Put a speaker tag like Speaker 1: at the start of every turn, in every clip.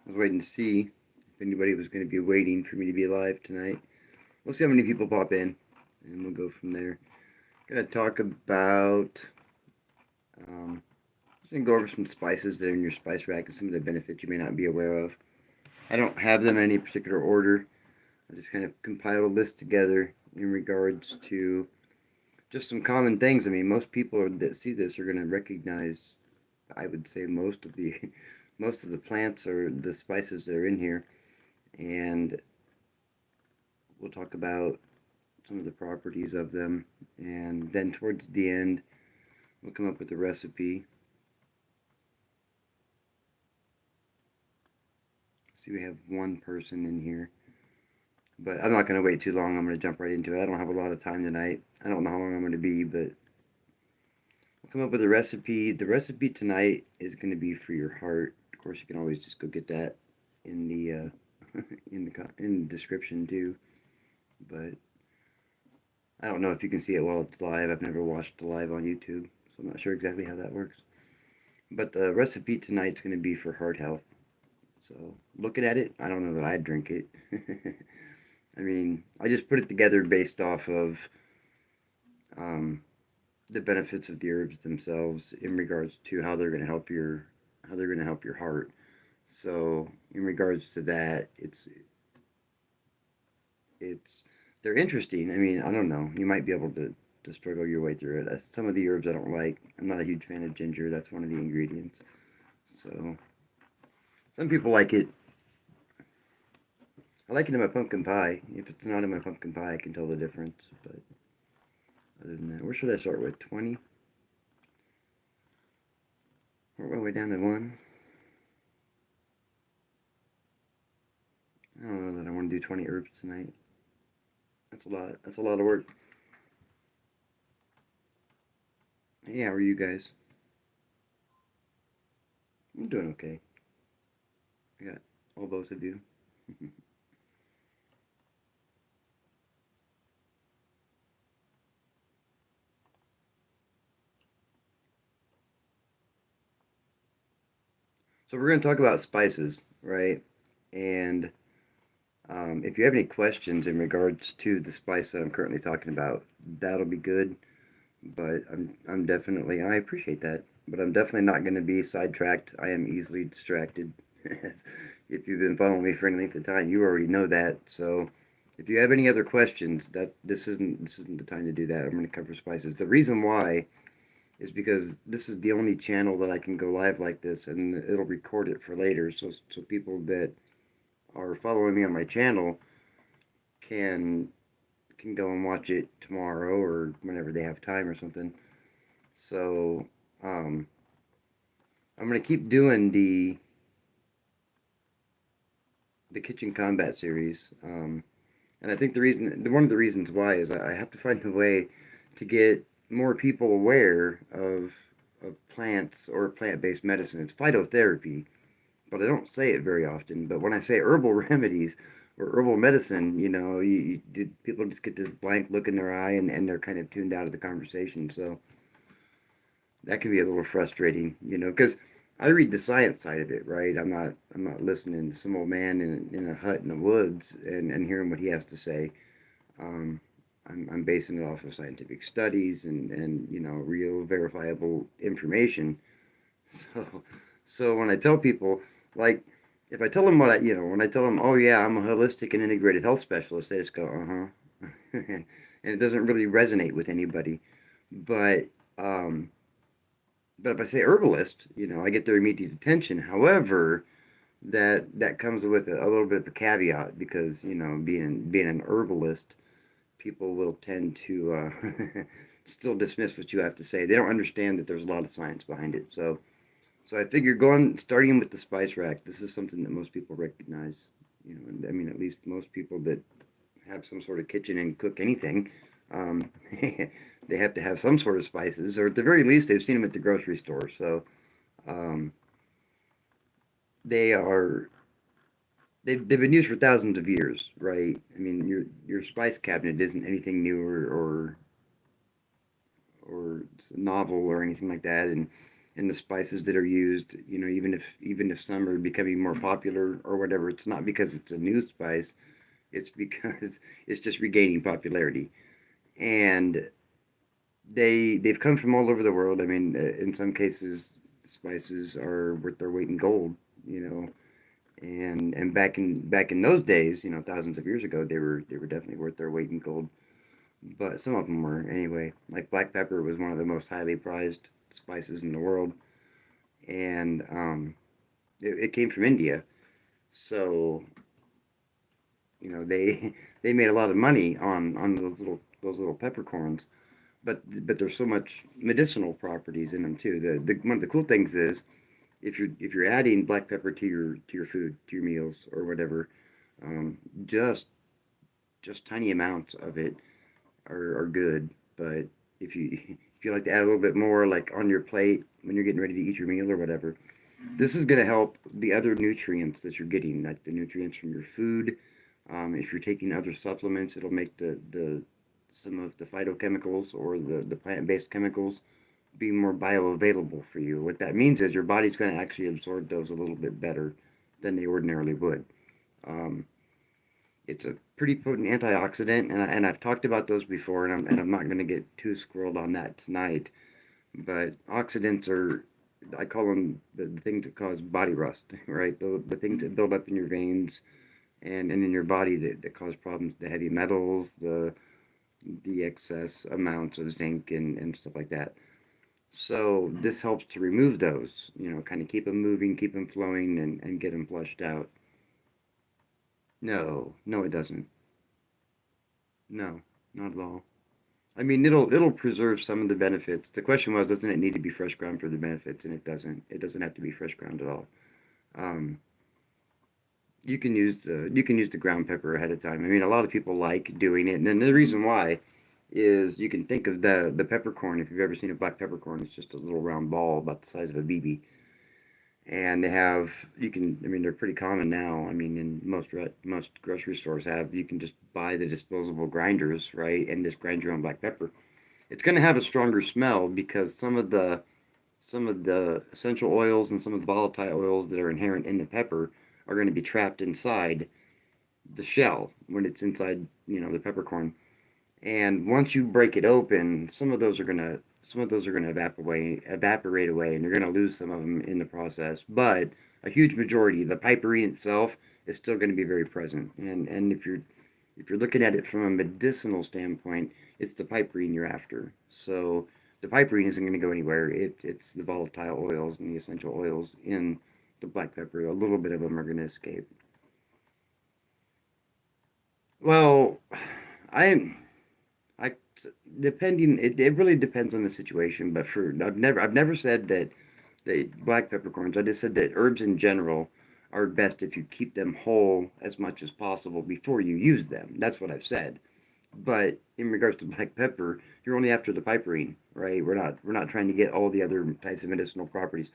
Speaker 1: was waiting to see if anybody was going to be waiting for me to be live tonight. We'll see how many people pop in, and we'll go from there. Gonna talk about, just gonna go over some spices that are in your spice rack and some of the benefits you may not be aware of. I don't have them in any particular order. I just kind of compiled a list together in regards to just some common things. I mean, most people that see this are gonna recognize, I would say, most of the most of the plants or the spices that are in here, and we'll talk about some of the properties of them, and then towards the end we'll come up with a recipe. See, we have one person in here, but I'm not going to wait too long. I'm going to jump right into it. I don't have a lot of time tonight. I don't know how long I'm going to be, but we'll come up with a recipe. The recipe tonight is going to be for your heart. Of course, you can always just go get that in the in the description too. But I don't know if you can see it while it's live. I've never watched it live on YouTube, so I'm not sure exactly how that works. But the recipe tonight's going to be for heart health. So looking at it, I don't know that I'd drink it. I mean, I just put it together based off of the benefits of the herbs themselves in regards to how they're going to help your heart. So in regards to that, it's they're interesting. I mean, I don't know. You might be able to struggle your way through it. Some of the herbs I don't like. I'm not a huge fan of ginger. That's one of the ingredients. So some people like it. I like it in my pumpkin pie. If it's not in my pumpkin pie, I can tell the difference. But other than that, where should I start with? 20? Work my way down to 1. I don't know that I want to do 20 herbs tonight. That's a lot. That's a lot of work. Hey, how are you guys? I'm doing okay. I got all both of you. So we're going to talk about spices, right? And if you have any questions in regards to the spice that I'm currently talking about, that'll be good. But I'm definitely, I appreciate that, but I'm definitely not going to be sidetracked. I am easily distracted. If you've been following me for any length of time, you already know that. So if you have any other questions, that this isn't the time to do that. I'm going to cover spices. The reason why is because this is the only channel that I can go live like this, and it'll record it for later. So people that are following me on my channel can go and watch it tomorrow or whenever they have time or something. So I'm gonna keep doing the kitchen combat series, and I think one of the reasons why is I have to find a way to get more people aware of plants or plant-based medicine. It's phytotherapy, but I don't say it very often. But when I say herbal remedies or herbal medicine, people just get this blank look in their eye, and they're kind of tuned out of the conversation. So that can be a little frustrating, because I read the science side of it, right? I'm not listening to some old man in a hut in the woods and hearing what he has to say. Um, I'm basing it off of scientific studies and real verifiable information. So so when I tell people, like, if I tell them when I tell them, oh yeah, I'm a holistic and integrated health specialist, they just go, and it doesn't really resonate with anybody. But um, but if I say herbalist, I get their immediate attention. However, that comes with a little bit of a caveat because being an herbalist, people will tend to still dismiss what you have to say. They don't understand that there's a lot of science behind it. So I figure starting with the spice rack, this is something that most people recognize. I mean, at least most people that have some sort of kitchen and cook anything, um, they have to have some sort of spices, or at the very least, they've seen them at the grocery store. So um, they are they've been used for thousands of years, right? I mean, your spice cabinet isn't anything new or novel or anything like that, and and the spices that are used. Even if some are becoming more popular or whatever, it's not because it's a new spice. It's because it's just regaining popularity. And they've come from all over the world. I mean, in some cases, spices are worth their weight in gold. You know, and back in those days, thousands of years ago, they were definitely worth their weight in gold. But some of them were anyway. Like black pepper was one of the most highly prized spices in the world, and it came from India. So they they made a lot of money on those little peppercorns. But there's so much medicinal properties in them too. The one of the cool things is if you're adding black pepper to your food, to your meals or whatever, um, just just tiny amounts of it are good. But if you if you like to add a little bit more, like on your plate when you're getting ready to eat your meal or whatever, this is going to help the other nutrients that you're getting, like the nutrients from your food. If you're taking other supplements, it'll make the some of the phytochemicals or the plant-based chemicals be more bioavailable for you. What that means is your body's going to actually absorb those a little bit better than they ordinarily would. Um, it's a pretty potent antioxidant, and I've talked about those before, and I'm not going to get too squirreled on that tonight. But oxidants are, I call them the things that cause body rust, right? The things that build up in your veins and in your body that cause problems, the heavy metals, the excess amounts of zinc and stuff like that. So this helps to remove those, kind of keep them moving, keep them flowing, and get them flushed out. No, no, it doesn't. No, not at all. I mean, it'll preserve some of the benefits. The question was, doesn't it need to be fresh ground for the benefits? And it doesn't. It doesn't have to be fresh ground at all. Um, you can use the ground pepper ahead of time. I mean, a lot of people like doing it, and then the reason why is you can think of the peppercorn. If you've ever seen a black peppercorn, it's just a little round ball about the size of a BB, and they have you can. I mean, they're pretty common now. I mean, in most grocery stores have you can just buy the disposable grinders, right, and just grind your own black pepper. It's going to have a stronger smell because some of the essential oils and some of the volatile oils that are inherent in the pepper are going to be trapped inside the shell when it's inside, the peppercorn. And once you break it open, some of those are gonna evaporate away, and you're gonna lose some of them in the process. But a huge majority, the piperine itself, is still going to be very present. And if you're looking at it from a medicinal standpoint, it's the piperine you're after. So the piperine isn't going to go anywhere. It's the volatile oils and the essential oils in the black pepper. A little bit of them are going to escape. Well, I I depending it really depends on the situation. But for I've never said that the black peppercorns. I just said that herbs in general are best if you keep them whole as much as possible before you use them. That's what I've said. But in regards to black pepper, you're only after the piperine, right? We're not trying to get all the other types of medicinal properties.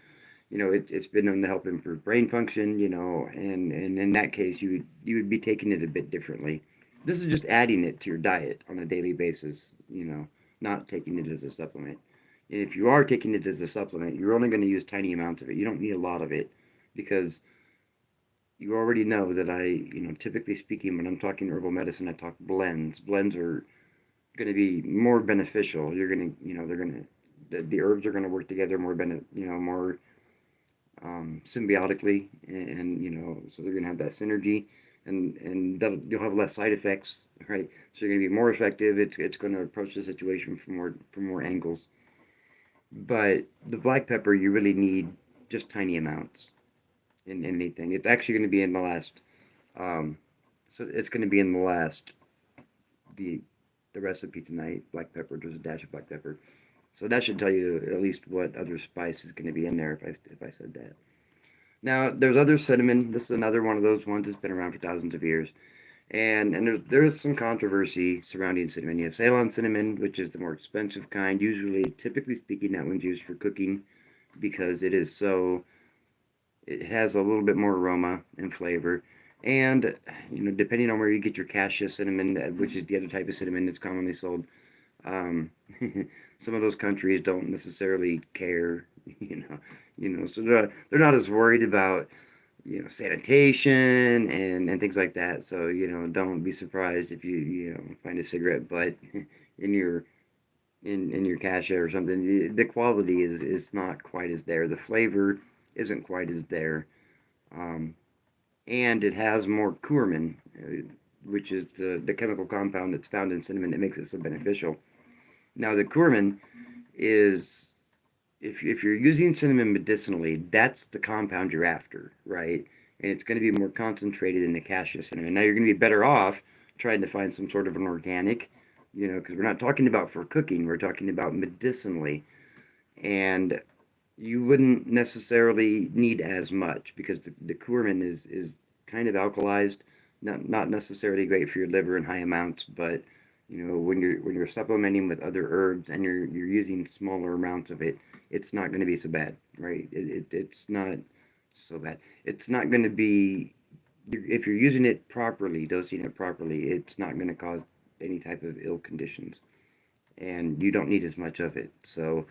Speaker 1: It's been known to help improve brain function, and in that case, you would be taking it a bit differently. This is just adding it to your diet on a daily basis, not taking it as a supplement. And if you are taking it as a supplement, you're only going to use tiny amounts of it. You don't need a lot of it because you already know that typically speaking, when I'm talking herbal medicine, I talk blends. Blends are going to be more beneficial. You're going to, they're going to, the herbs are going to work together more symbiotically, and so they're going to have that synergy, and you'll have less side effects, right? So you're going to be more effective. It's going to approach the situation from more angles. But the black pepper, you really need just tiny amounts in anything. It's actually going to be in the last. Um, so it's going to be in the the recipe tonight. Black pepper, there's a dash of black pepper. So that should tell you at least what other spice is going to be in there if I said that. Now there's other cinnamon. This is another one of those ones that's been around for thousands of years, and there's some controversy surrounding cinnamon. You have Ceylon cinnamon, which is the more expensive kind. Usually, typically speaking, that one's used for cooking because it has a little bit more aroma and flavor. And depending on where you get your cassia cinnamon, which is the other type of cinnamon that's commonly sold, um, some of those countries don't necessarily care you know, so they're not as worried about sanitation and things like that. So don't be surprised if you find a cigarette butt in your in your cassia or something. The quality is not quite as there. The flavor isn't quite as there, um, and it has more curcumin, which is the chemical compound that's found in cinnamon that makes it so beneficial. Now the curcumin is, if you're using cinnamon medicinally, that's the compound you're after, right? And it's going to be more concentrated in the cassia cinnamon. Now you're going to be better off trying to find some sort of an organic, because we're not talking about for cooking, we're talking about medicinally. And you wouldn't necessarily need as much because the curcumin is kind of alkalized, not necessarily great for your liver in high amounts, but when you're supplementing with other herbs and you're using smaller amounts of it, it's not going to be so bad, right? It's not so bad. It's not going to be, if you're using it properly, dosing it properly, it's not going to cause any type of ill conditions, and you don't need as much of it. So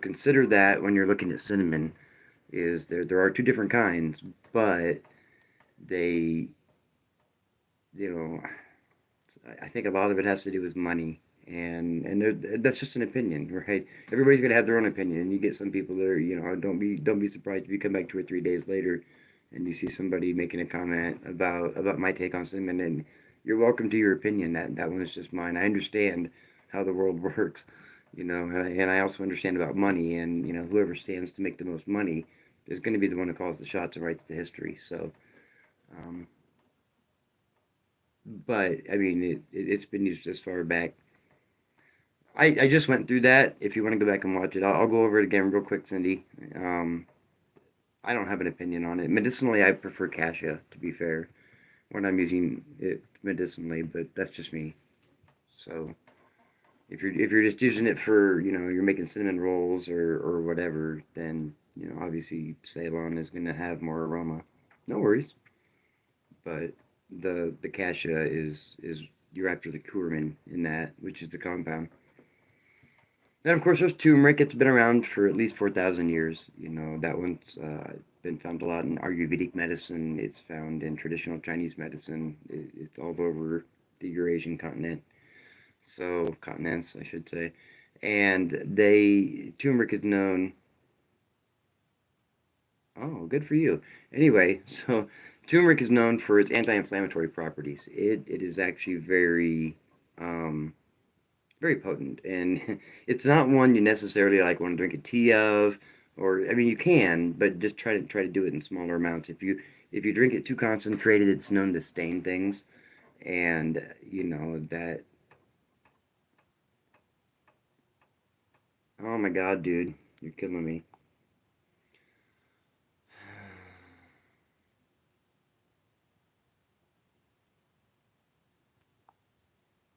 Speaker 1: consider that when you're looking at cinnamon. Is there are two different kinds, but they, you know, I think a lot of it has to do with money, and that's just an opinion, right? Everybody's gonna have their own opinion, and you get some people that are, don't be surprised if you come back 2 or 3 days later, and you see somebody making a comment about my take on cinnamon, and you're welcome to your opinion. That one is just mine. I understand how the world works, and I also understand about money, and whoever stands to make the most money is going to be the one who calls the shots and writes the history. So. Um, but I mean, it's been used as far back. I just went through that. If you want to go back and watch it, I'll go over it again real quick, Cindy. I don't have an opinion on it. Medicinally, I prefer cassia, to be fair, when I'm using it medicinally, but that's just me. So if you're just using it for, you're making cinnamon rolls or whatever, then obviously Ceylon is going to have more aroma. No worries. But the cassia is you're after the curcumin in that, which is the compound. And of course, there's turmeric. It's been around for at least 4,000 years. That one's been found a lot in Ayurvedic medicine. It's found in traditional Chinese medicine. It's all over the Eurasian continent. So continents, I should say. And turmeric is known. Oh, good for you. Anyway, so turmeric is known for its anti-inflammatory properties. It is actually um, very potent, and it's not one you necessarily like want to drink a tea of, or I mean you can, but just try to do it in smaller amounts. If you drink it too concentrated, it's known to stain things, and that. Oh my God, dude, you're killing me.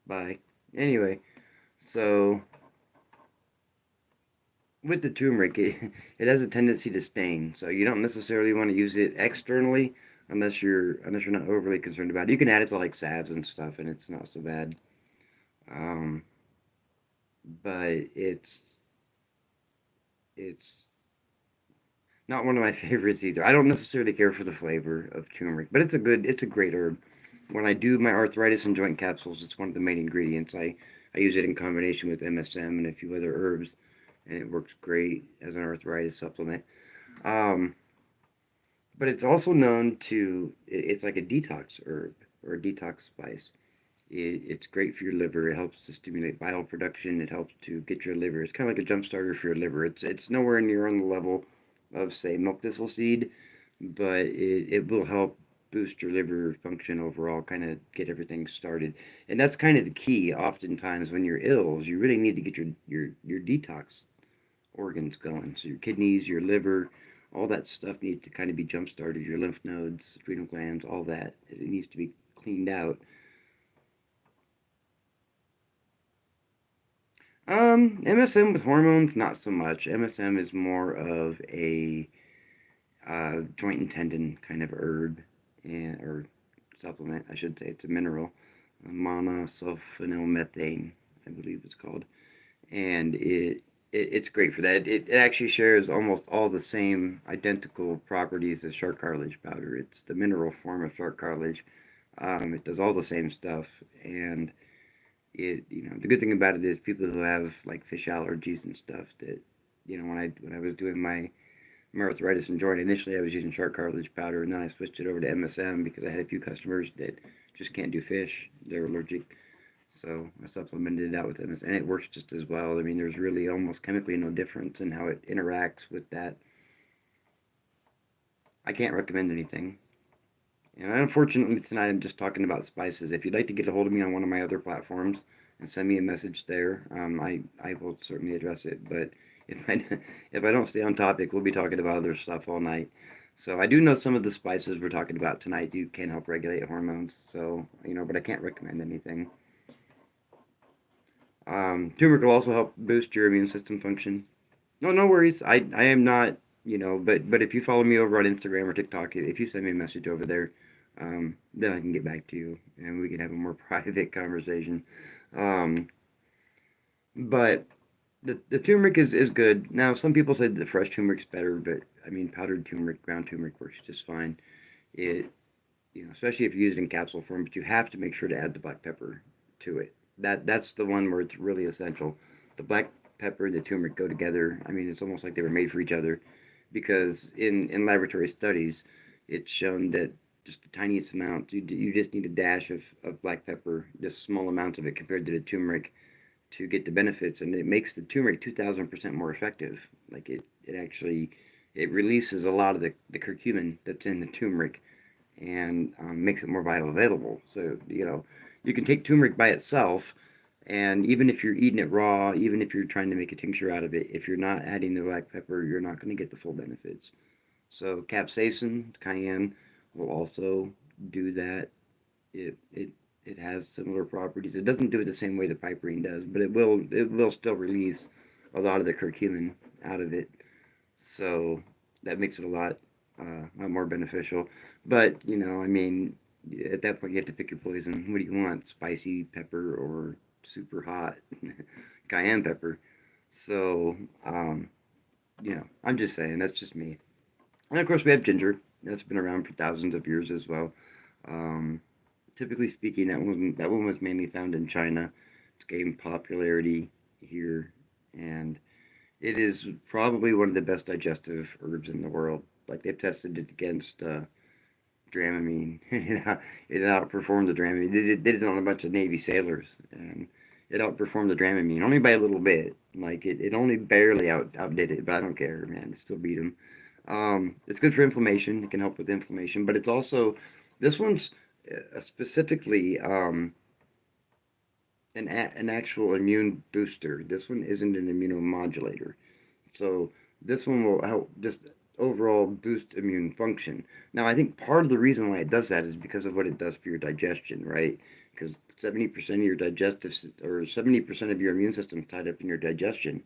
Speaker 1: Bye. Anyway, so with the turmeric, it has a tendency to stain, so you don't necessarily want to use it externally unless you're not overly concerned about it. You can add it to like salves and stuff, and it's not so bad. Um, but it's not one of my favorites either. I don't necessarily care for the flavor of turmeric, but it's a great herb. When I do my arthritis and joint capsules, it's one of the main ingredients. I use it in combination with MSM and a few other herbs, and it works great as an arthritis supplement. Um, but it's also known to, it's like a detox herb or a detox spice. It's great for your liver. It helps to stimulate bile production. It helps to get your liver. It's kind of like a jump starter for your liver. It's nowhere near on the level of say milk thistle seed, but it will help boost your liver function overall, kind of get everything started. And that's kind of the key. Oftentimes when you're ill, is you really need to get your detox organs going. So your kidneys, your liver, all that stuff needs to kind of be jump started. Your lymph nodes, adrenal glands, all that. It needs to be cleaned out. MSM with hormones, not so much. MSM is more of a joint and tendon kind of herb, or supplement, I should say. It's a mineral, monosulfonylmethane, I believe it's called, and it's great for that. It actually shares almost all the same identical properties as shark cartilage powder. It's the mineral form of shark cartilage. It does all the same stuff, and the good thing about it is people who have like fish allergies and stuff that, when I was doing my arthritis and joint, initially I was using shark cartilage powder, and then I switched it over to MSM because I had a few customers that just can't do fish. They're allergic. So I supplemented it out with MS, and it works just as well. I mean, there's really almost chemically no difference in how it interacts with that. I can't recommend anything. And unfortunately, tonight I'm just talking about spices. If you'd like to get a hold of me on one of my other platforms and send me a message there, I will certainly address it. But if I if I don't stay on topic, we'll be talking about other stuff all night. So I do know some of the spices we're talking about tonight do can help regulate hormones. So but I can't recommend anything. Turmeric will also help boost your immune system function. No, no worries. I am not, but if you follow me over on Instagram or TikTok, if you send me a message over there, then I can get back to you and we can have a more private conversation. Um, but the turmeric is good. Now, some people say the fresh turmeric's better, but I mean, powdered turmeric, ground turmeric works just fine. It, especially if you use it in capsule form, but you have to make sure to add the black pepper to it. That's the one where it's really essential. The black pepper and the turmeric go together. I mean, it's almost like they were made for each other, because in laboratory studies, it's shown that just the tiniest amount, you just need a dash of black pepper, just small amounts of it compared to the turmeric to get the benefits, and it makes the turmeric 2,000% more effective. Like it actually it releases a lot of the curcumin that's in the turmeric, and makes it more bioavailable. So you can take turmeric by itself, and even if you're eating it raw, even if you're trying to make a tincture out of it, if you're not adding the black pepper, you're not going to get the full benefits. So capsaicin, cayenne, will also do that. It has similar properties. It doesn't do it the same way the piperine does, but it will still release a lot of the curcumin out of it. So that makes it a lot more beneficial. But I mean, at that point you have to pick your poison. What do you want? Spicy pepper or super hot cayenne pepper? So I'm just saying that's just me. And of course we have ginger. That's been around for thousands of years as well. Um, Typically speaking, that one was mainly found in China. It's gained popularity here, and it is probably one of the best digestive herbs in the world. Like they've tested it against Dramamine. It outperformed the Dramamine. They did it on a bunch of Navy sailors, and it outperformed the Dramamine only by a little bit. Like it only barely outdid it, but I don't care, man. It still beat them. It's good for inflammation. It can help with inflammation, but it's also this one's specifically an actual immune booster. This one isn't an immunomodulator. So this one will help just overall boost immune function. Now, I think part of the reason why it does that is because of what it does for your digestion, right? Because 70% of your digestive, or 70% of your immune system is tied up in your digestion.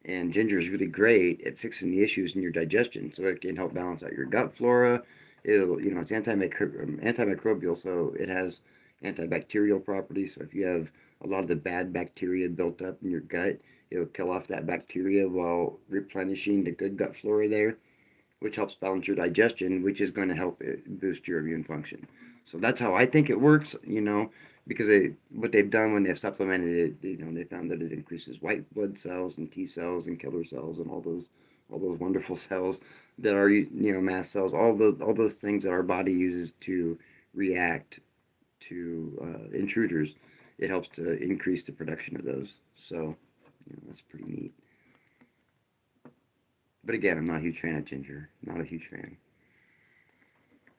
Speaker 1: And ginger is really great at fixing the issues in your digestion. So it can help balance out your gut flora. It's antimicrobial, so it has antibacterial properties. So if you have a lot of the bad bacteria built up in your gut, it'll kill off that bacteria while replenishing the good gut flora there, which helps balance your digestion, which is going to help boost your immune function. So that's how I think it works, because what they've done when they've supplemented it, they found that it increases white blood cells and T cells and killer cells and all those wonderful cells that are mast cells, all those things that our body uses to react to intruders. It helps to increase the production of those. So that's pretty neat. But again, I'm not a huge fan of ginger. Not a huge fan.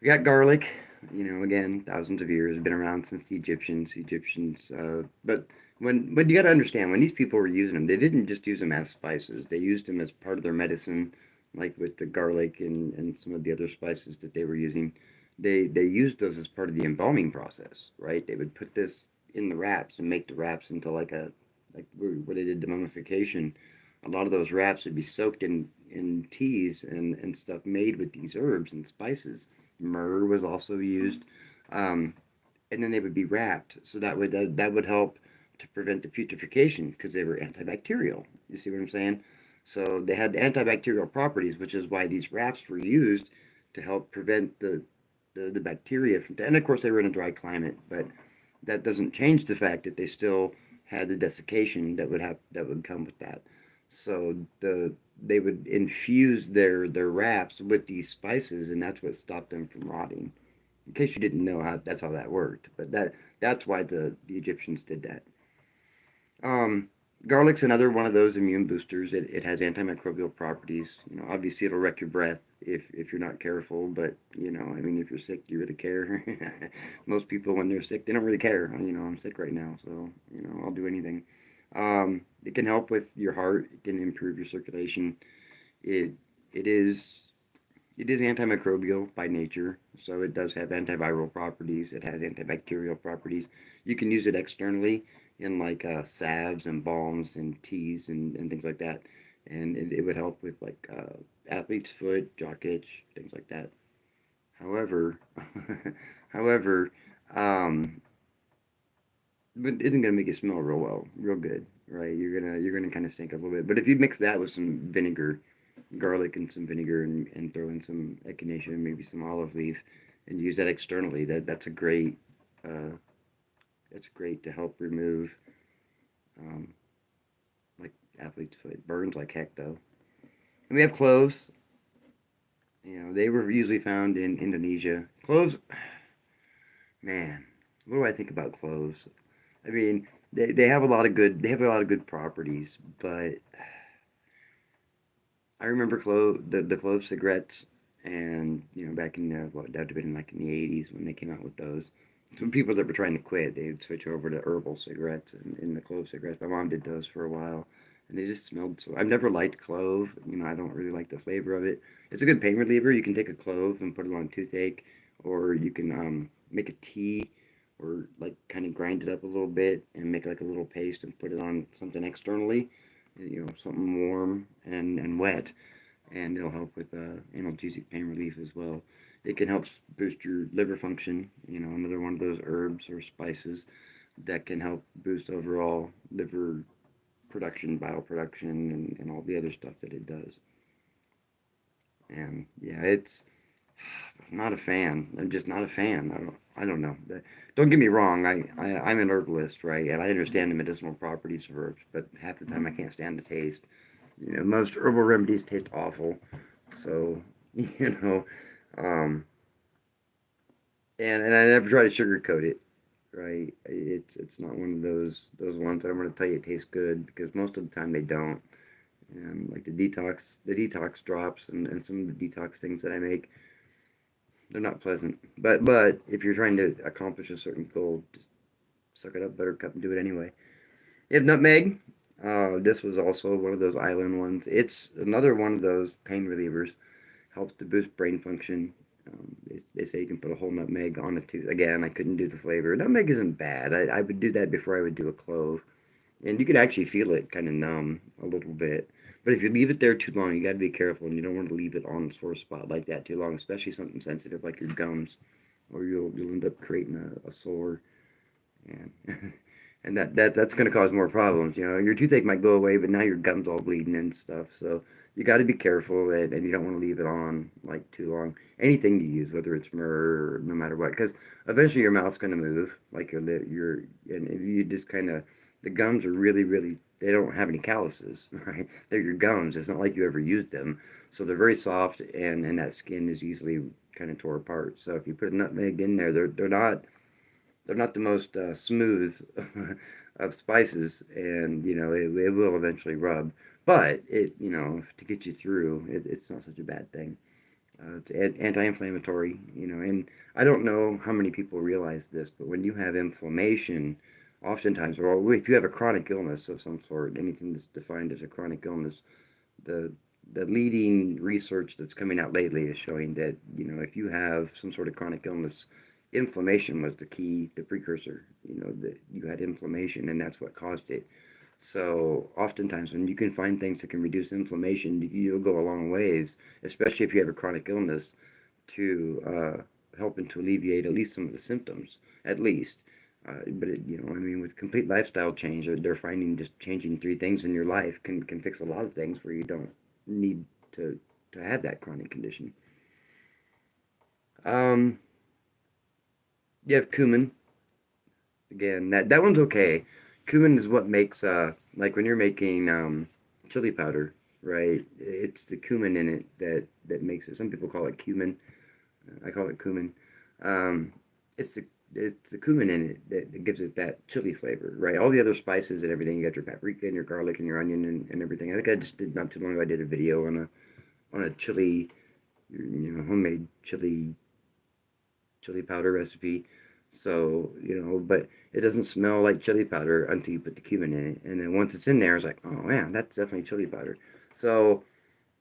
Speaker 1: We got garlic. Again, thousands of years, been around since the Egyptians. But when you got to understand, when these people were using them, they didn't just use them as spices. They used them as part of their medicine, like with the garlic and some of the other spices that they were using. They used those as part of the embalming process, right? They would put this in the wraps and make the wraps into like where they did the mummification. A lot of those wraps would be soaked in teas and stuff made with these herbs and spices. Myrrh was also used, and then they would be wrapped, so that would help to prevent the putrefaction because they were antibacterial. You see what I'm saying? So they had antibacterial properties, which is why these wraps were used to help prevent the bacteria from. And of course, they were in a dry climate, but that doesn't change the fact that they still had the desiccation that would come with that. So they would infuse their wraps with these spices, and that's what stopped them from rotting. In case you didn't know that's how that worked, but that's why the Egyptians did that. Um, Garlic's another one of those immune boosters. It has antimicrobial properties. Obviously it'll wreck your breath if you're not careful, but I mean, if you're sick, do you really care? Most people, when they're sick, they don't really care. I'm sick right now, so I'll do anything. It can help with your heart. It can improve your circulation. It it is it is antimicrobial by nature, so it does have antiviral properties. It has antibacterial properties. You can use it externally in like salves and balms and teas and things like that. And it would help with like athlete's foot, jock itch, things like that. However, however, um, but it isn't gonna make you smell real well, real good, right? You're gonna kind of stink a little bit. But if you mix that with some vinegar, garlic and some vinegar, and throw in some echinacea, maybe some olive leaf, and use that externally, uh, that's great to help remove um, like athlete's foot burns like heck though. And we have cloves. They were usually found in Indonesia. Cloves, man, what do I think about cloves? I mean, they have a lot of good properties, but I remember the clove cigarettes, and back in the what that would have been like in the '80s when they came out with those. Some people that were trying to quit, they would switch over to herbal cigarettes and the clove cigarettes. My mom did those for a while, and they just smelled so. I've never liked clove. I don't really like the flavor of it. It's a good pain reliever. You can take a clove and put it on toothache, or you can make a tea, or like kind of grind it up a little bit and make like a little paste and put it on something externally, something warm and wet, and it'll help with analgesic pain relief as well. It can help boost your liver function. Another one of those herbs or spices that can help boost overall liver production, bile production, and all the other stuff that it does. And yeah, it's not a fan. I'm just not a fan. I don't know. Don't get me wrong. I'm an herbalist, right? And I understand the medicinal properties of herbs, but half the time I can't stand the taste. Most herbal remedies taste awful. So, you know, um, and I never try to sugarcoat it, right? It's not one of those ones that I'm going to tell you it tastes good, because most of the time they don't. And like the detox drops and some of the detox things that I make, they're not pleasant. But if you're trying to accomplish a certain goal, just suck it up, buttercup, and do it anyway. You have nutmeg. This was also one of those island ones. It's another one of those pain relievers. Helps to boost brain function. They say you can put a whole nutmeg on a tooth. Again, I couldn't do the flavor. Nutmeg isn't bad. I would do that before I would do a clove. And you could actually feel it kind of numb a little bit. But if you leave it there too long, you got to be careful, and you don't want to leave it on a sore spot like that too long, especially something sensitive like your gums, or you'll end up creating a sore, and and that's going to cause more problems. Your toothache might go away, but now your gums all bleeding and stuff. So you got to be careful, and you don't want to leave it on like too long. Anything you use, whether it's myrrh or no matter what, because eventually your mouth's going to move, like and if you just kind of, the gums are really, really, they don't have any calluses, right? They're your gums. It's not like you ever used them, so they're very soft, and that skin is easily kind of tore apart. So if you put nutmeg in there, they're not the most smooth of spices, and it will eventually rub. But to get you through, it's not such a bad thing. It's anti-inflammatory, and I don't know how many people realize this, but when you have inflammation, oftentimes, or if you have a chronic illness of some sort, anything that's defined as a chronic illness, the the leading research that's coming out lately is showing that if you have some sort of chronic illness, inflammation was the precursor. That you had inflammation, and that's what caused it. So oftentimes, when you can find things that can reduce inflammation, you'll go a long ways, especially if you have a chronic illness, to helping to alleviate at least some of the symptoms, at least. But I mean, with complete lifestyle change, they're finding just changing three things in your life can fix a lot of things where you don't need to to have that chronic condition. Um, you have cumin. Again, that one's okay. Cumin is what makes like when you're making chili powder, right? It's the cumin in it that makes it. Some people call it cumin. I call it cumin. Um, it's the cumin in it that gives it that chili flavor, right? All the other spices and everything. You got your paprika and your garlic and your onion and everything. I think I just did not too long ago. I did a video on a chili, homemade chili powder recipe. So, but it doesn't smell like chili powder until you put the cumin in it. And then once it's in there, it's like, oh man, that's definitely chili powder. So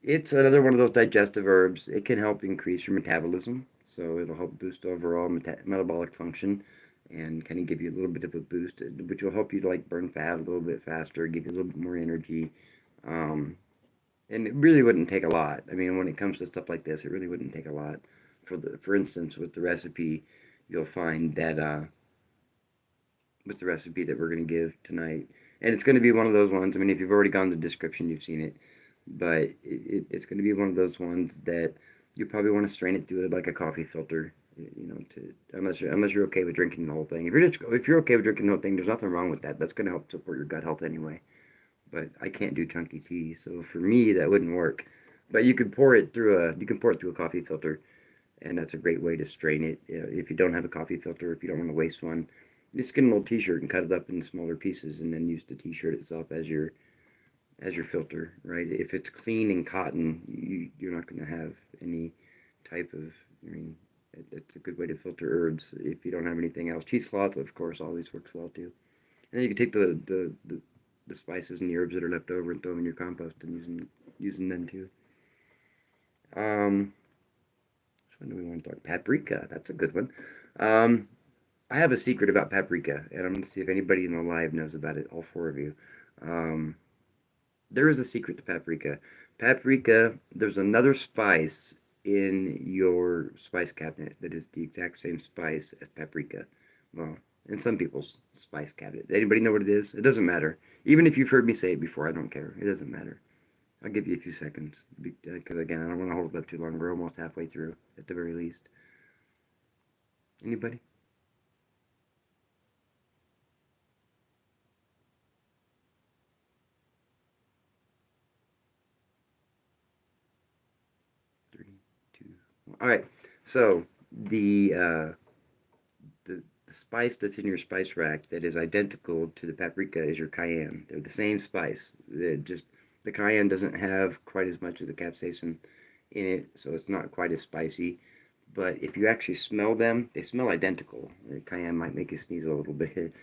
Speaker 1: it's another one of those digestive herbs. It can help increase your metabolism. So it'll help boost overall metabolic function and kind of give you a little bit of a boost, which will help you to like burn fat a little bit faster, give you a little bit more energy. Um, and it really wouldn't take a lot. I mean, when it comes to stuff like this, it really wouldn't take a lot. For instance, with the recipe, you'll find that with the recipe that we're going to give tonight, and it's going to be one of those ones. I mean, if you've already gone to the description, you've seen it, but it's going to be one of those ones that you probably want to strain it through like a coffee filter. To unless you're okay with drinking the whole thing. If you're okay with drinking the whole thing, there's nothing wrong with that. That's going to help support your gut health anyway. But I can't do chunky tea, so for me that wouldn't work. But you can pour it through a coffee filter, and that's a great way to strain it. If you don't have a coffee filter, if you don't want to waste one, just get an old T-shirt and cut it up into smaller pieces, and then use the T-shirt itself as your filter. Right? If it's clean and cotton, you're not going to have any type of. I mean, it's a good way to filter herbs. If you don't have anything else, cheesecloth, of course, always works well too. And then you can take the spices and the herbs that are left over and throw them in your compost and using them too. Um, which one do we want to talk? Paprika. That's a good one. Um, I have a secret about paprika, and I'm going to see if anybody in the live knows about it. All four of you. Um, there is a secret to paprika. Paprika. There's another spice in your spice cabinet that is the exact same spice as paprika. Well, in some people's spice cabinet. Anybody know what it is? It doesn't matter. Even if you've heard me say it before, I don't care. It doesn't matter. I'll give you a few seconds because again, I don't want to hold it up too long. We're almost halfway through, at the very least. Anybody? 3, 2, 1. All right. So the spice that's in your spice rack that is identical to the paprika is your cayenne. They're the same spice. The cayenne doesn't have quite as much of the capsaicin in it, so it's not quite as spicy. But if you actually smell them, they smell identical. The cayenne might make you sneeze a little bit,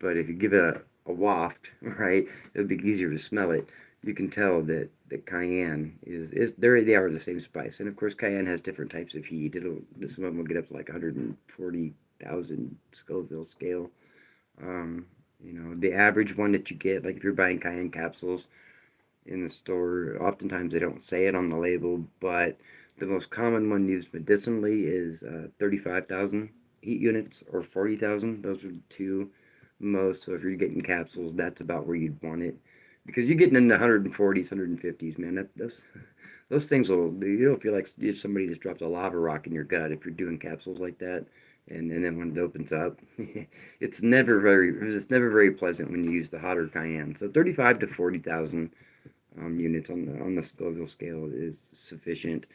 Speaker 1: but if you give it a waft, right, it'll be easier to smell it. You can tell that the cayenne is they are the same spice, and of course cayenne has different types of heat. Some of them will get up to like 140,000 Scoville scale. The average one that you get, like if you're buying cayenne capsules in the store, oftentimes they don't say it on the label, but the most common one used medicinally is 35,000 heat units or 40,000. Those are the two most. So if you're getting capsules, that's about where you'd want it. Because you're getting in the 140s, 150s, man. Those things you'll feel like somebody just dropped a lava rock in your gut if you're doing capsules like that. And then when it opens up, it's never very pleasant when you use the hotter cayenne. So 35 to 40,000 units on the Scoville scale is sufficient.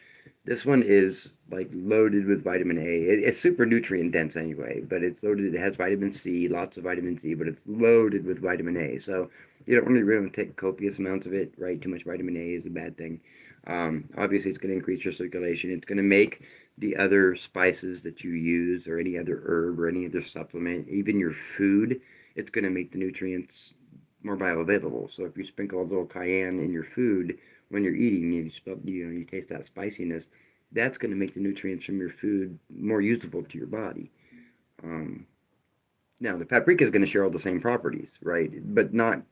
Speaker 1: This one is like loaded with vitamin A. It's super nutrient dense anyway, but it's loaded. It has vitamin C, lots of vitamin C, but it's loaded with vitamin A. So you don't really want to take copious amounts of it, right? Too much vitamin A is a bad thing. Obviously, it's going to increase your circulation. It's going to make the other spices that you use, or any other herb, or any other supplement, even your food, it's going to make the nutrients more bioavailable. So if you sprinkle a little cayenne in your food when you're eating, you taste that spiciness. That's going to make the nutrients from your food more usable to your body. Um, Now the paprika is going to share all the same properties, right? But not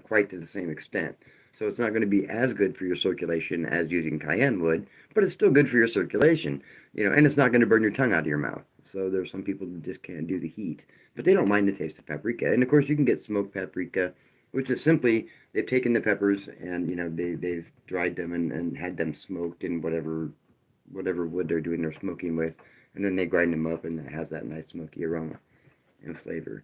Speaker 1: quite to the same extent. So it's not going to be as good for your circulation as using cayenne would, but it's still good for your circulation, and it's not going to burn your tongue out of your mouth. So there's some people that just can't do the heat, but they don't mind the taste of paprika. And of course, you can get smoked paprika, which is simply they've taken the peppers and they've dried them and had them smoked in whatever wood they're doing their smoking with, and then they grind them up, and it has that nice smoky aroma and flavor.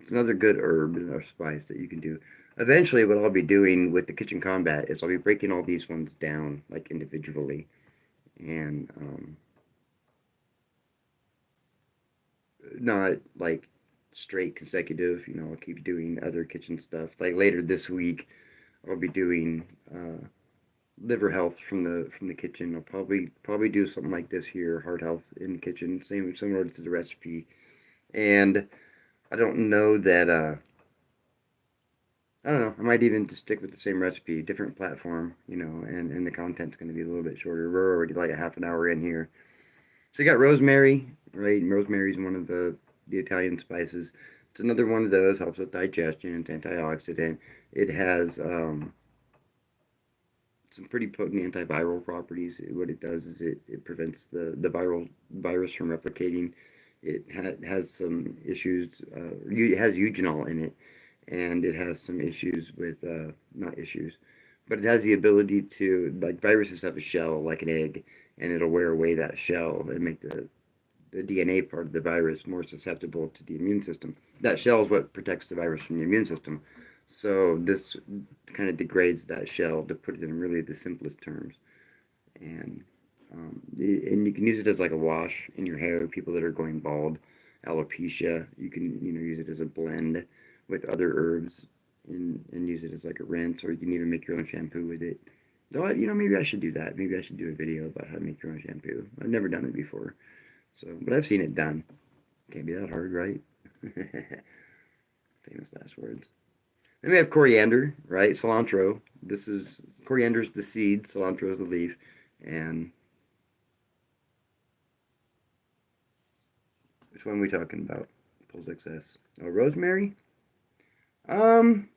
Speaker 1: It's another good herb or spice that you can do. Eventually, what I'll be doing with the kitchen combat is I'll be breaking all these ones down like individually, and not like straight consecutive. I'll keep doing other kitchen stuff. Like later this week, I'll be doing liver health from the kitchen. I'll probably do something like this here, heart health in the kitchen, similar to the recipe. And I don't know that I don't know. I might even just stick with the same recipe, different platform, and the content's going to be a little bit shorter. We're already like a half an hour in here. So you got rosemary, right? And rosemary is one of the Italian spices. It's another one of those, helps with digestion. It's antioxidant. It has some pretty potent antiviral properties. What it does is it prevents the virus from replicating. It has some issues. It has eugenol in it, and it has some issues with not issues, but it has the ability to, like, viruses have a shell like an egg, and it'll wear away that shell and make the DNA part of the virus more susceptible to the immune system. That shell is what protects the virus from the immune system. So this kind of degrades that shell, to put it in really the simplest terms. And and you can use it as like a wash in your hair. People that are going bald, alopecia, you can use it as a blend with other herbs, and use it as like a rinse, or you can even make your own shampoo with it. Though maybe I should do that. Maybe I should do a video about how to make your own shampoo. I've never done it before, but I've seen it done. Can't be that hard, right? Famous last words. Then we have coriander, right? Cilantro. This is coriander's the seed, cilantro is the leaf, and which one are we talking about? Pulls excess. Oh, rosemary. Um,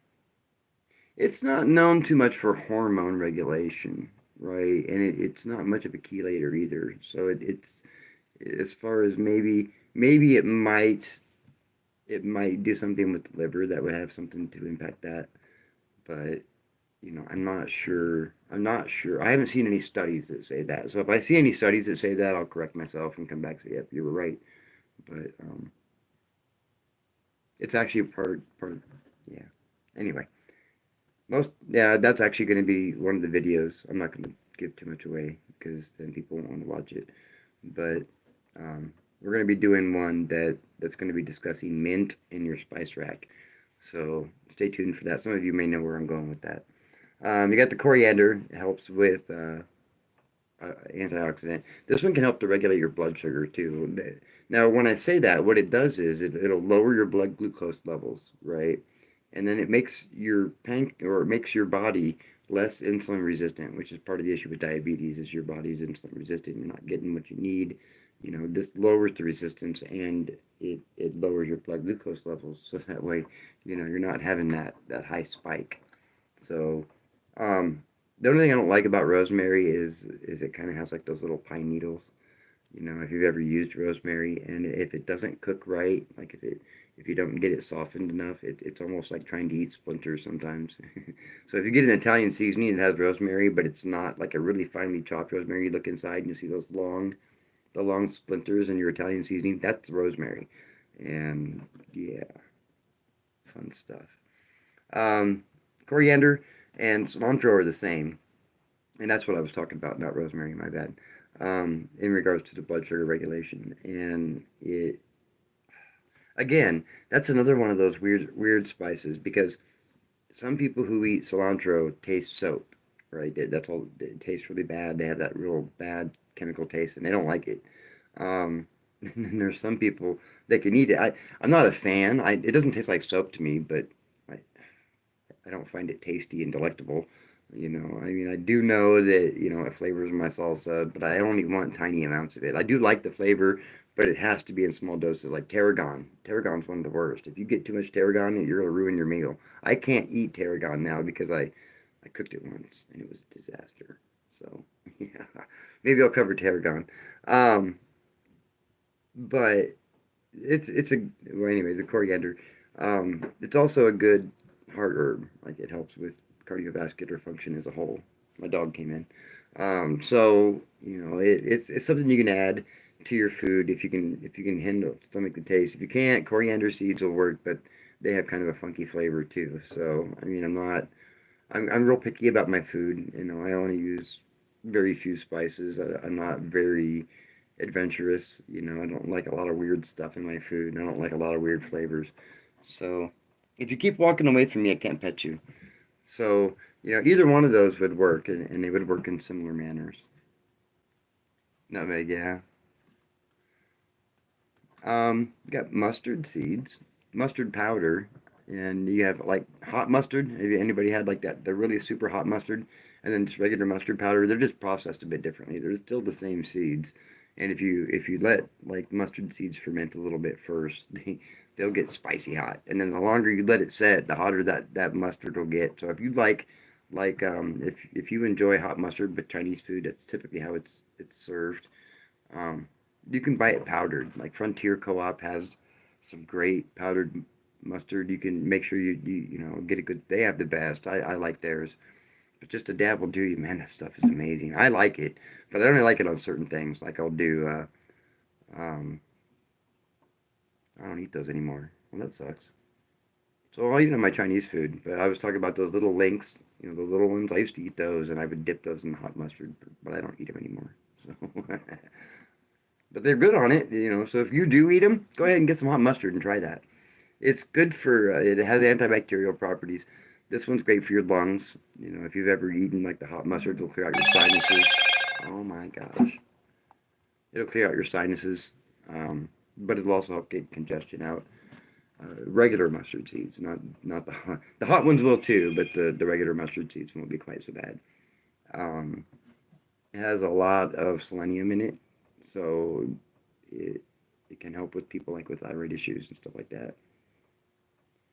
Speaker 1: it's not known too much for hormone regulation, right? And it's not much of a chelator either. So it's as far as maybe it might do something with the liver that would have something to impact that, but I'm not sure. I'm not sure. I haven't seen any studies that say that. So if I see any studies that say that, I'll correct myself and come back and say, yep, you were right. But it's actually part of, yeah. Anyway, yeah, that's actually going to be one of the videos. I'm not going to give too much away because then people won't want to watch it. But we're going to be doing one that's going to be discussing mint in your spice rack. So stay tuned for that. Some of you may know where I'm going with that. You got the coriander. It helps with antioxidant. This one can help to regulate your blood sugar too. Now, when I say that, what it does is it'll lower your blood glucose levels, right? And then it makes it makes your body less insulin resistant, which is part of the issue with diabetes. Is your body's insulin resistant? You're not getting what you need. This lowers the resistance, and it lowers your blood glucose levels, so that way, you're not having that high spike. So, the only thing I don't like about rosemary is it kind of has like those little pine needles. If you've ever used rosemary, and if it doesn't cook right, like if you don't get it softened enough, it's almost like trying to eat splinters sometimes. So if you get an Italian seasoning that has rosemary, but it's not like a really finely chopped rosemary, you look inside and you see the long splinters in your Italian seasoning. That's rosemary, and yeah, fun stuff. Coriander and cilantro are the same, and that's what I was talking about, not rosemary. My bad. In regards to the blood sugar regulation, and it again, that's another one of those weird spices, because some people who eat cilantro taste soap, right? That's all. It tastes really bad. They have that real bad chemical taste, and they don't like it. And then there's some people that can eat it. I'm not a fan. It doesn't taste like soap to me, but I, I don't find it tasty and delectable. I mean, I do know that, it flavors my salsa, but I only want tiny amounts of it. I do like the flavor, but it has to be in small doses, like tarragon. Tarragon's one of the worst. If you get too much tarragon, you're going to ruin your meal. I can't eat tarragon now because I cooked it once and it was a disaster. So yeah, maybe I'll cover tarragon. Um, but it's a well anyway the coriander. It's also a good heart herb. Like it helps with cardiovascular function as a whole. My dog came in. So it's something you can add to your food if you can handle stomach the taste. If you can't, coriander seeds will work, but they have kind of a funky flavor too. So I mean, I'm real picky about my food. I only use very few spices. I'm not very adventurous. I don't like a lot of weird stuff in my food. I don't like a lot of weird flavors. So if you keep walking away from me, I can't pet you. So either one of those would work, and they would work in similar manners. Nutmeg, yeah. You got mustard seeds, mustard powder, and you have like hot mustard. Have anybody had like that? They're really super hot mustard, and then just regular mustard powder. They're just processed a bit differently. They're still the same seeds, and if you let like mustard seeds ferment a little bit first, they'll get spicy hot, and then the longer you let it set, the hotter that mustard will get. So if you if you enjoy hot mustard with Chinese food, that's typically how it's served. Um, you can buy it powdered. Like Frontier Co-op has some great powdered mustard. You can make sure you get a good. They have the best. I like theirs, but just a dab will do you, man. That stuff is amazing. I like it, but I only like it on certain things. Like I'll do. Um, I don't eat those anymore. Well, that sucks. So I'll eat it on my Chinese food. But I was talking about those little links. The little ones. I used to eat those, and I would dip those in hot mustard, but I don't eat them anymore. So. But they're good on it. So if you do eat them, go ahead and get some hot mustard and try that. It's good for it has antibacterial properties. This one's great for your lungs. If you've ever eaten like the hot mustard, it'll clear out your sinuses. Oh my gosh, it'll clear out your sinuses. But it'll also help get congestion out. Regular mustard seeds, not the hot ones will too, but the regular mustard seeds won't be quite so bad. Um, it has a lot of selenium in it, so it it can help with people like with thyroid issues and stuff like that.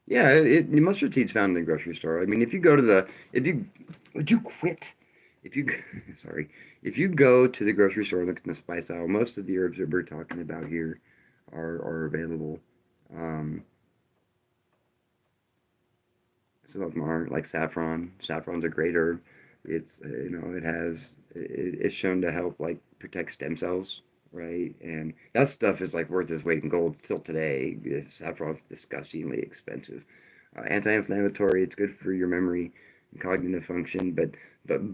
Speaker 1: Yeah, mustard seeds found in the grocery store. I mean, if you go to the if you would you quit? If you sorry, if you go to the grocery store and look in the spice aisle, most of the herbs that we're talking about here are available. Um, some of them aren't, like saffron. Saffron's a great herb. It's shown to help like protect stem cells, right? And that stuff is like worth its weight in gold still today. Saffron's disgustingly expensive. Anti-inflammatory. It's good for your memory and cognitive function, but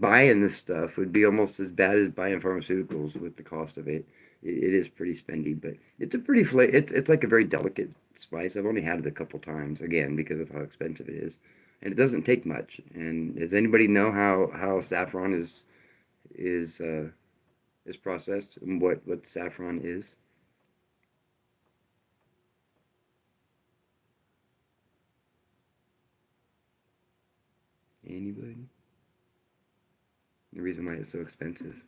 Speaker 1: buying this stuff would be almost as bad as buying pharmaceuticals with the cost of it. It is pretty spendy, but it's a pretty it's like a very delicate spice. I've only had it a couple times again because of how expensive it is, and it doesn't take much. And does anybody know how saffron is is processed and what saffron is? Anybody? The reason why it's so expensive.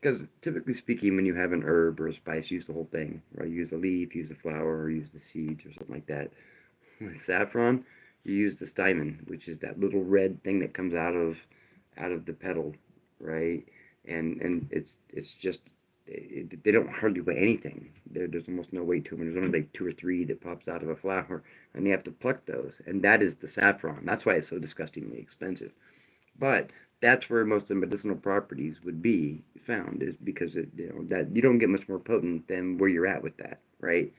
Speaker 1: Because typically speaking, when you have an herb or a spice, use the whole thing, right? Use the leaf, use the flower, or use the seeds or something like that. With saffron, you use the stymon, which is that little red thing that comes out of the petal, right? And it's just they don't hardly weigh anything. There's almost no weight to them. There's only like two or three that pops out of a flower, and you have to pluck those, and that is the saffron. That's why it's so disgustingly expensive. But that's where most of the medicinal properties would be found, is because that you don't get much more potent than where you're at with that, right?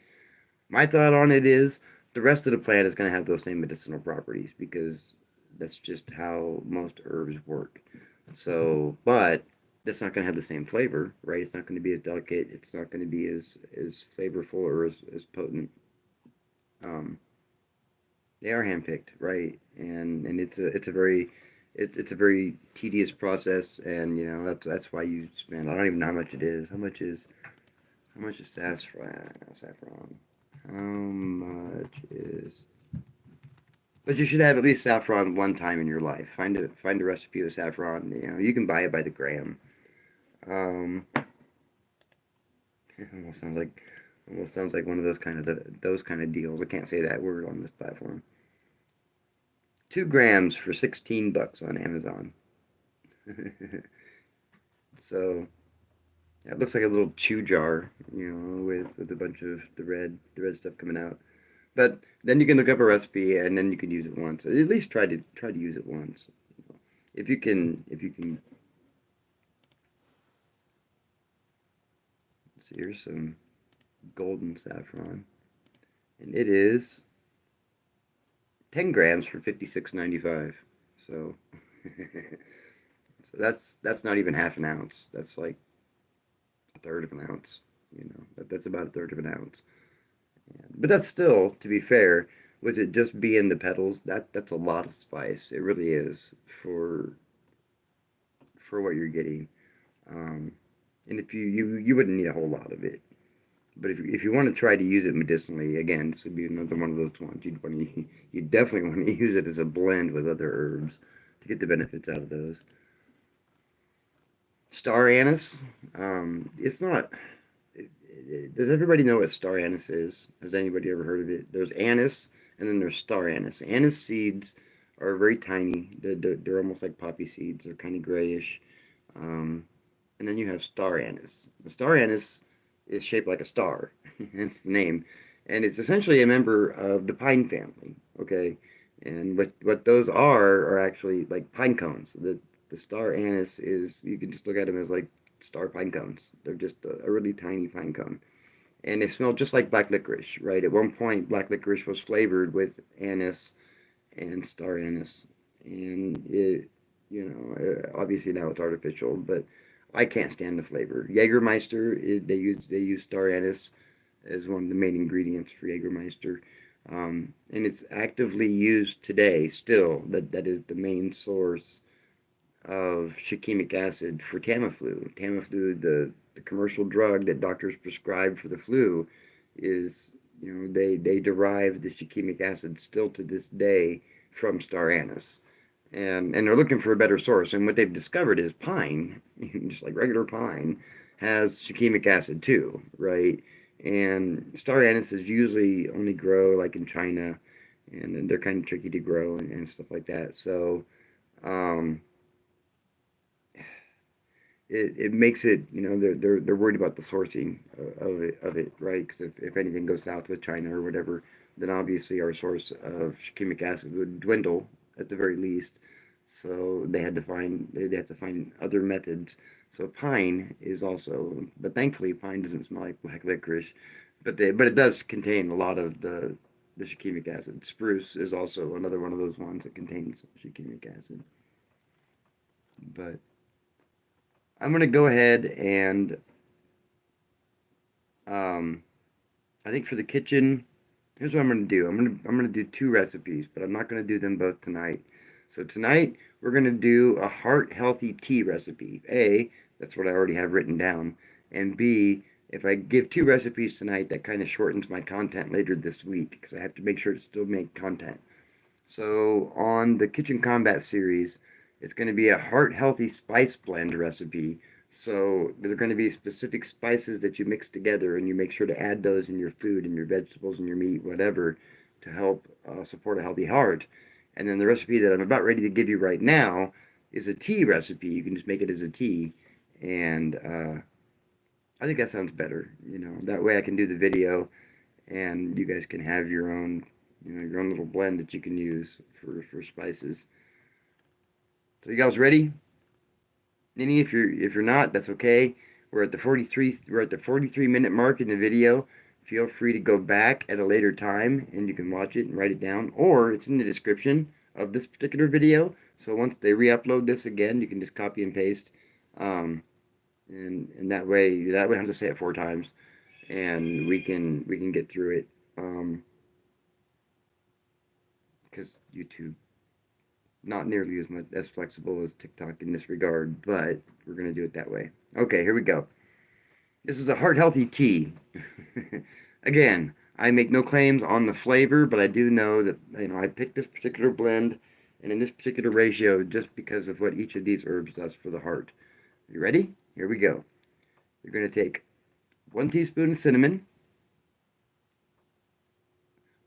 Speaker 1: My thought on it is the rest of the plant is going to have those same medicinal properties because that's just how most herbs work. So, but that's not going to have the same flavor, right? It's not going to be as delicate. It's not going to be as flavorful or as potent. Um, they are handpicked, right? And it's a very tedious process, and that's why you spend. I don't even know how much it is. How much is saffron? How much is? But you should have at least saffron one time in your life. Find a recipe of saffron. You can buy it by the gram. Um, it almost sounds like one of those kind of deals. I can't say that word on this platform. 2 grams for $16 on Amazon. So yeah, it looks like a little chew jar, with a bunch of the red stuff coming out. But then you can look up a recipe and then you can use it once. At least try to use it once. If you can. So here's some golden saffron, and it is 10 grams for 56.95. So, so that's not even half an ounce. That's like a third of an ounce. That's about a third of an ounce. But that's still, to be fair, with it just being the petals, that's a lot of spice. It really is for what you're getting. Um, and if you wouldn't need a whole lot of it. But if you want to try to use it medicinally, again, this would be another one of those ones you definitely want to use it as a blend with other herbs to get the benefits out of those. Star anise, it's not. Does everybody know what star anise is? Has anybody ever heard of it? There's anise, and then there's star anise. Anise seeds are very tiny. They're almost like poppy seeds. They're kind of grayish. Um, and then you have star anise. The star anise is shaped like a star, hence the name, and it's essentially a member of the pine family. Okay, and what those are actually like pine cones. The star anise is, you can just look at them as like star pine cones. They're just a really tiny pine cone, and they smell just like black licorice. Right, at one point, black licorice was flavored with anise and star anise, and obviously now it's artificial, but I can't stand the flavor. Jägermeister, they use star anise as one of the main ingredients for Jägermeister, and it's actively used today. Still, that is the main source of shikimic acid for Tamiflu. Tamiflu, the commercial drug that doctors prescribe for the flu, is, they derive the shikimic acid still to this day from star anise. And they're looking for a better source. And what they've discovered is pine, just like regular pine, has shikimic acid too, right? And star anises usually only grow like in China, and they're kind of tricky to grow and stuff like that. So um, it makes it, they're worried about the sourcing of it, right? Because if anything goes south with China or whatever, then obviously our source of shikimic acid would dwindle at the very least. So they have to find other methods. So pine is also, but thankfully pine doesn't smell like black licorice, but it does contain a lot of the shikimic acid. Spruce is also another one of those ones that contains shikimic acid. But I'm gonna go ahead and um, I think for the kitchen, here's what I'm gonna do. I'm gonna do 2 recipes, but I'm not gonna do them both tonight. So tonight we're gonna do a heart healthy tea recipe. A, that's what I already have written down, and B, if I give 2 recipes tonight, that kind of shortens my content later this week because I have to make sure to still make content. So on the Kitchen Combat series, it's going to be a heart healthy spice blend recipe. So there are going to be specific spices that you mix together, and you make sure to add those in your food and your vegetables and your meat, whatever, to help support a healthy heart. And then the recipe that I'm about ready to give you right now is a tea recipe. You can just make it as a tea, and I think that sounds better. That way I can do the video, and you guys can have your own little blend that you can use for spices. So you guys ready? Nini, if you're not, that's okay. We're at the 43 minute mark in the video. Feel free to go back at a later time and you can watch it and write it down, or it's in the description of this particular video. So once they re-upload this again, you can just copy and paste, and that way I don't have to say it 4 times, and we can get through it. Because YouTube not nearly as flexible as TikTok in this regard, but we're gonna do it that way. Okay, here we go. This is a heart healthy tea. Again, I make no claims on the flavor, but I do know that I picked this particular blend and in this particular ratio just because of what each of these herbs does for the heart. You ready? Here we go. You're gonna take 1 teaspoon of cinnamon,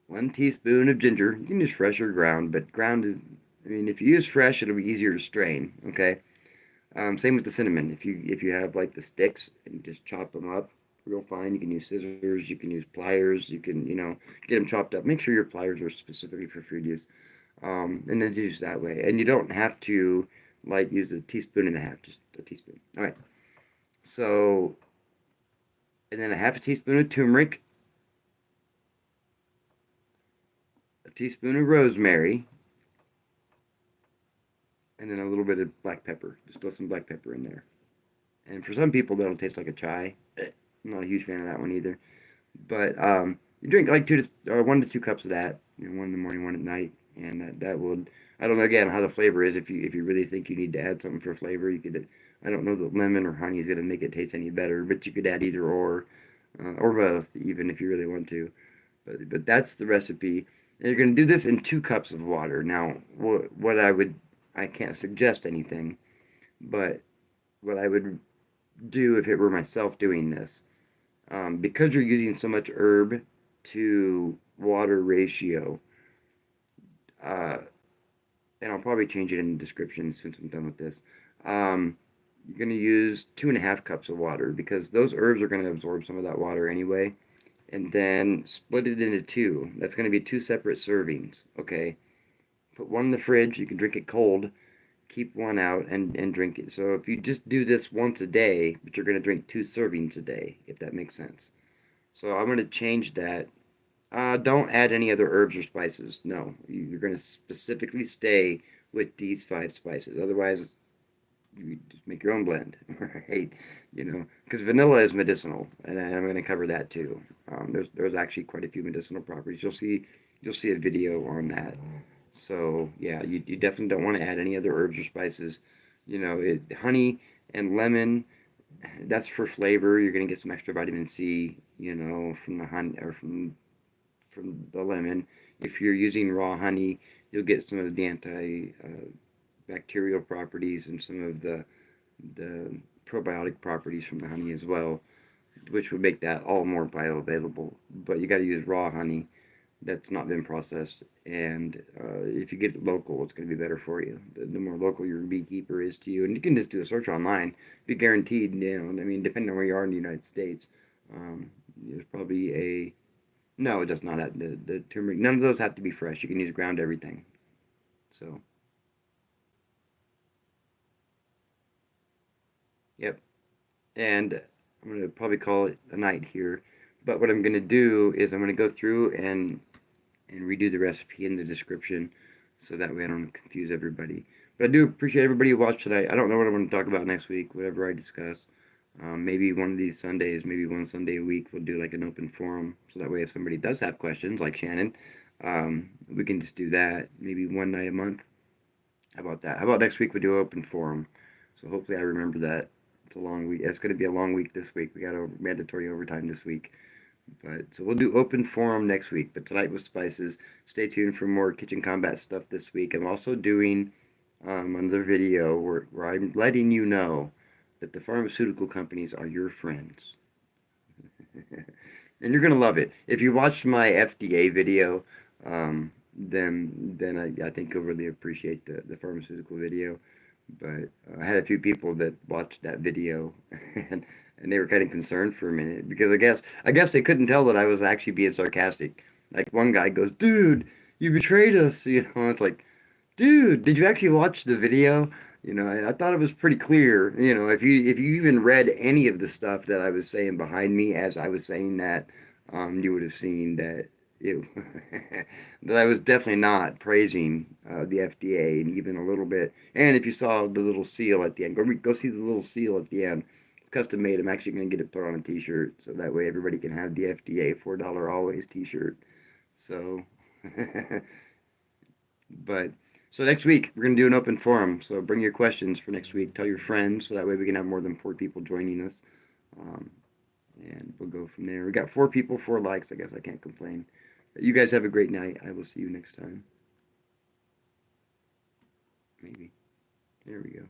Speaker 1: 1 teaspoon of ginger. You can use fresh or ground, but ground I mean, if you use fresh, it'll be easier to strain. Okay. Same with the cinnamon. If you have like the sticks and just chop them up real fine, you can use scissors, you can use pliers, you can get them chopped up. Make sure your pliers are specifically for food use, and then use that way. And you don't have to like use a teaspoon and a half, just a teaspoon. All right. So, and then a half a teaspoon of turmeric, a teaspoon of rosemary, and then a little bit of black pepper. Just throw some black pepper in there. And for some people, that'll taste like a chai. I'm not a huge fan of that one either. But you drink like 1 to 2 cups of that. One in the morning, one at night, and that will. I don't know again how the flavor is. If you really think you need to add something for flavor, you could. I don't know that lemon or honey is going to make it taste any better, but you could add either or both, even if you really want to. But that's the recipe. And you're going to do this in 2 cups of water. Now, what I can't suggest anything, but what I would do if it were myself doing this, because you're using so much herb to water ratio, uh, and I'll probably change it in the description since I'm done with this. You're going to use 2.5 cups of water because those herbs are going to absorb some of that water anyway. And then split it into two. That's going to be 2 separate servings. Okay. Put one in the fridge. You can drink it cold. Keep one out and drink it. So if you just do this once a day, but you're going to drink 2 servings a day, if that makes sense. So I'm going to change that. Don't add any other herbs or spices. No, you're going to specifically stay with these 5 spices. Otherwise, you just make your own blend, right? Because vanilla is medicinal, and I'm going to cover that too. There's actually quite a few medicinal properties. You'll see a video on that. So yeah, you definitely don't want to add any other herbs or spices. Honey and lemon, that's for flavor. You're going to get some extra vitamin C, from the honey or from the lemon. If you're using raw honey, you'll get some of the bacterial properties and some of the probiotic properties from the honey as well, which would make that all more bioavailable. But you got to use raw honey that's not been processed, and if you get it local, it's going to be better for you. The more local your beekeeper is to you, and you can just do a search online, be guaranteed. I mean, depending on where you are in the United States, there's probably a no. It does not have the turmeric. None of those have to be fresh. You can use ground everything. So. Yep. And I'm going to probably call it a night here. But what I'm going to do is I'm going to go through and redo the recipe in the description so that way I don't confuse everybody. But I do appreciate everybody who watched tonight. I don't know what I'm going to talk about next week, whatever I discuss. Maybe one of these Sundays, maybe one Sunday a week, we'll do like an open forum. So that way if somebody does have questions, like Shannon, we can just do that. Maybe one night a month. How about that? How about next week we do open forum? So hopefully I remember that. It's a long week. It's going to be a long week this week. We got mandatory overtime this week. But so we'll do open forum next week. But tonight was spices. Stay tuned for more kitchen combat stuff this week. I'm also doing another video where I'm letting you know that the pharmaceutical companies are your friends. And you're going to love it. If you watched my FDA video, then I think you'll really appreciate the pharmaceutical video. But I had a few people that watched that video, and they were kind of concerned for a minute because I guess they couldn't tell that I was actually being sarcastic. Like one guy goes, "Dude, you betrayed us." It's like, "Dude, did you actually watch the video?" I thought it was pretty clear. If you even read any of the stuff that I was saying behind me as I was saying that, you would have seen that it that I was definitely not praising the FDA and even a little bit. And if you saw the little seal at the end, go see the little seal at the end. It's custom made. I'm actually going to get it put on a T-shirt so that way everybody can have the FDA $4 always T-shirt. So, but so next week we're going to do an open forum. So bring your questions for next week. Tell your friends so that way we can have more than 4 people joining us. And we'll go from there. We got 4 people, 4 likes. I guess I can't complain. You guys have a great night. I will see you next time. Maybe. There we go.